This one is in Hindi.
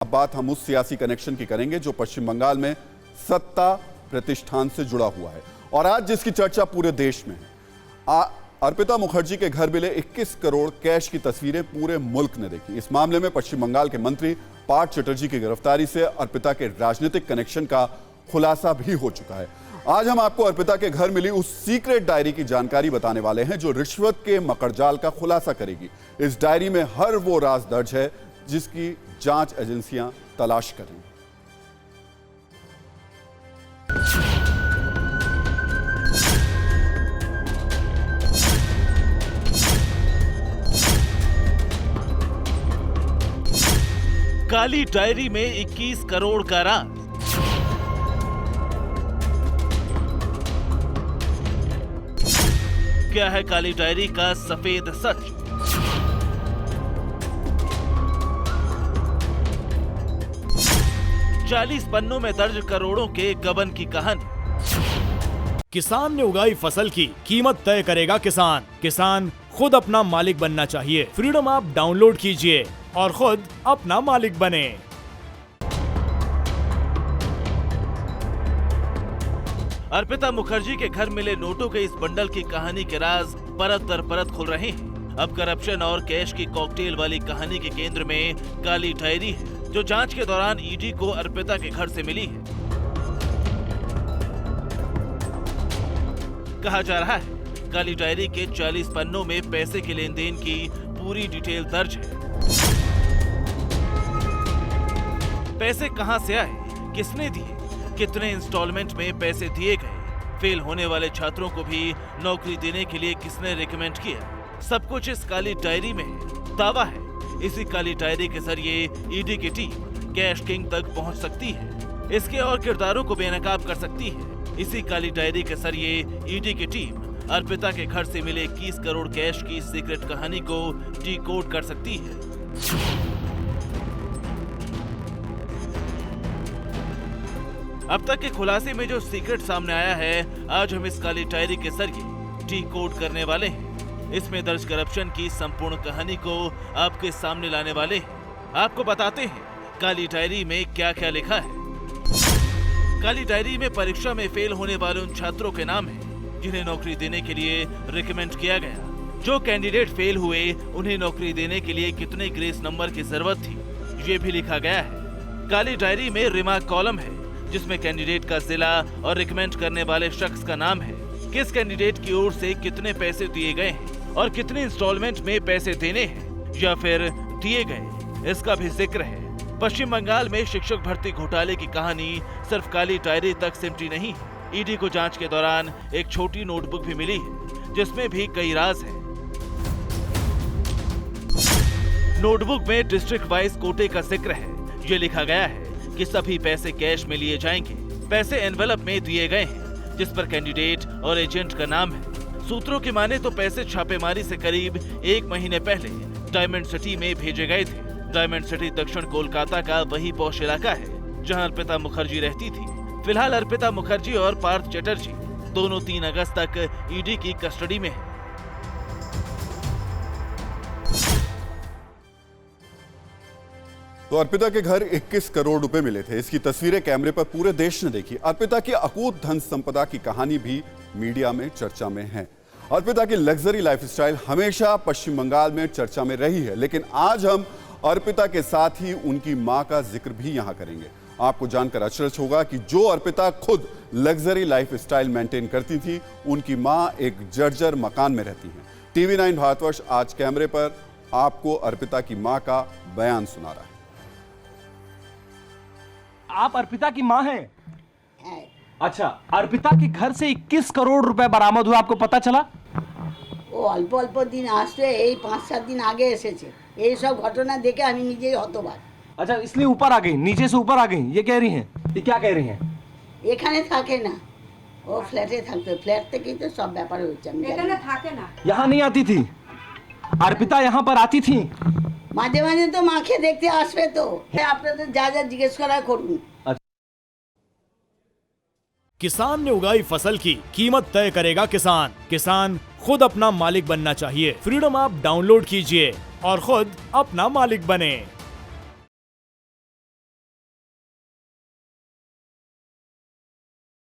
अब बात हम उस सियासी कनेक्शन की करेंगे जो पश्चिम बंगाल में सत्ता प्रतिष्ठान से जुड़ा हुआ है और आज जिसकी चर्चा पूरे देश में है। अर्पिता मुखर्जी के घर मिले 21 करोड़ कैश की तस्वीरें पूरे मुल्क ने देखी। इस मामले में पश्चिम बंगाल के मंत्री पार्थ चटर्जी की गिरफ्तारी से अर्पिता के राजनीतिक कनेक्शन का खुलासा भी हो चुका है। आज हम आपको अर्पिता के घर मिली उस सीक्रेट डायरी की जानकारी बताने वाले हैं जो रिश्वत के मकड़जाल का खुलासा करेगी। इस डायरी में हर वो राज दर्ज है जिसकी जांच एजेंसियां तलाश करें। काली डायरी में 21 करोड़ का राज। क्या है काली डायरी का सफेद सच? चालीस पन्नों में दर्ज करोड़ों के गबन की कहानी। किसान ने उगाई फसल की कीमत तय करेगा किसान। किसान खुद अपना मालिक बनना चाहिए। फ्रीडम ऐप डाउनलोड कीजिए और खुद अपना मालिक बने। अर्पिता मुखर्जी के घर मिले नोटों के इस बंडल की कहानी के राज परत दर परत खुल रहे हैं। अब करप्शन और कैश की कॉकटेल वाली कहानी के केंद्र में काली डायरी है जो जांच के दौरान ईडी को अर्पिता के घर से मिली है। कहा जा रहा है काली डायरी के 40 पन्नों में पैसे के लेन देन की पूरी डिटेल दर्ज है। पैसे कहां से आए, किसने दिए, कितने इंस्टॉलमेंट में पैसे दिए गए, फेल होने वाले छात्रों को भी नौकरी देने के लिए किसने रिकमेंड किया, सब कुछ इस काली डायरी में है। दावा है इसी काली डायरी के जरिए ईडी की टीम कैश किंग तक पहुंच सकती है, इसके और किरदारों को बेनकाब कर सकती है। इसी काली डायरी के जरिए ईडी की टीम अर्पिता के घर से मिले 21 करोड़ कैश की सीक्रेट कहानी को डिकोड कर सकती है। अब तक के खुलासे में जो सीक्रेट सामने आया है, आज हम इस काली डायरी के जरिए डिकोड करने वाले हैं। इसमें दर्ज करप्शन की संपूर्ण कहानी को आपके सामने लाने वाले हैं। आपको बताते हैं काली डायरी में क्या क्या लिखा है। काली डायरी में परीक्षा में फेल होने वाले उन छात्रों के नाम हैं जिन्हें नौकरी देने के लिए रिकमेंड किया गया। जो कैंडिडेट फेल हुए उन्हें नौकरी देने के लिए कितने ग्रेस नंबर की जरूरत थी, ये भी लिखा गया है। काली डायरी में रिमार्क कॉलम है जिसमें कैंडिडेट का जिला और रिकमेंड करने वाले शख्स का नाम है, किस कैंडिडेट की ओर से कितने पैसे दिए गए हैं और कितने इंस्टॉलमेंट में पैसे देने हैं या फिर दिए गए, इसका भी जिक्र है। पश्चिम बंगाल में शिक्षक भर्ती घोटाले की कहानी सिर्फ काली डायरी तक सिमटी नहीं है। ईडी को जांच के दौरान एक छोटी नोटबुक भी मिली है जिसमें भी कई राज हैं। नोटबुक में डिस्ट्रिक्ट वाइज कोटे का जिक्र है। ये लिखा गया है कि सभी पैसे कैश में लिए जाएंगे। पैसे एनवेलप में दिए गए हैं जिस पर कैंडिडेट और एजेंट का नाम है। सूत्रों की माने तो पैसे छापेमारी से करीब 1 महीने पहले डायमंड सिटी में भेजे गए थे। डायमंड सिटी दक्षिण कोलकाता का वही पॉश इलाका है जहां अर्पिता मुखर्जी रहती थी। फिलहाल अर्पिता मुखर्जी और पार्थ चटर्जी दोनों 3 अगस्त तक ईडी की कस्टडी में हैं। तो अर्पिता के घर 21 करोड़ रुपए मिले थे। इसकी तस्वीरें कैमरे पर पूरे देश ने देखी। अर्पिता की अकूत धन संपदा की कहानी भी मीडिया में चर्चा में है। अर्पिता की लग्जरी लाइफस्टाइल हमेशा पश्चिम बंगाल में चर्चा में रही है, लेकिन आज हम अर्पिता के साथ ही उनकी मां का जिक्र भी यहां करेंगे। आपको जानकर अचरज होगा कि जो अर्पिता खुद लग्जरी लाइफस्टाइल मेंटेन करती थी, उनकी मां एक जर्जर मकान में रहती हैं। टीवी 9 भारतवर्ष आज कैमरे पर आपको अर्पिता की मां का बयान सुना रहा है। आप अर्पिता की मां हैं? अच्छा, अर्पिता के घर से 21 करोड़ रुपए बरामद हुआ, आपको पता चला? ও অল্প অল্প দিন আসছে, এই 5-7 দিন আগে এসেছে। এই সব ঘটনা দেখে আমি নিজেই হতবাক। अच्छा, इसलिए ऊपर आ गई, नीचे से ऊपर आ गई, ये कह रही हैं? ये क्या कह रही हैं? এখানে থাকে না, ও ফ্ল্যাটে থাকতো। ফ্ল্যাট থেকেই তো সব ব্যাপার হচ্ছে। আমি এখানে থাকে না, यहाँ नहीं आती थी अर्पिता, यहाँ पर आती थी। মাঝে মাঝে তো মাকে দেখতে আসবে তো। আপনাদের যা যা জিজ্ঞেস করা করুন। किसान ने उगाई फसल की कीमत तय करेगा किसान। किसान खुद अपना मालिक बनना चाहिए। फ्रीडम ऐप डाउनलोड कीजिए और खुद अपना मालिक बने।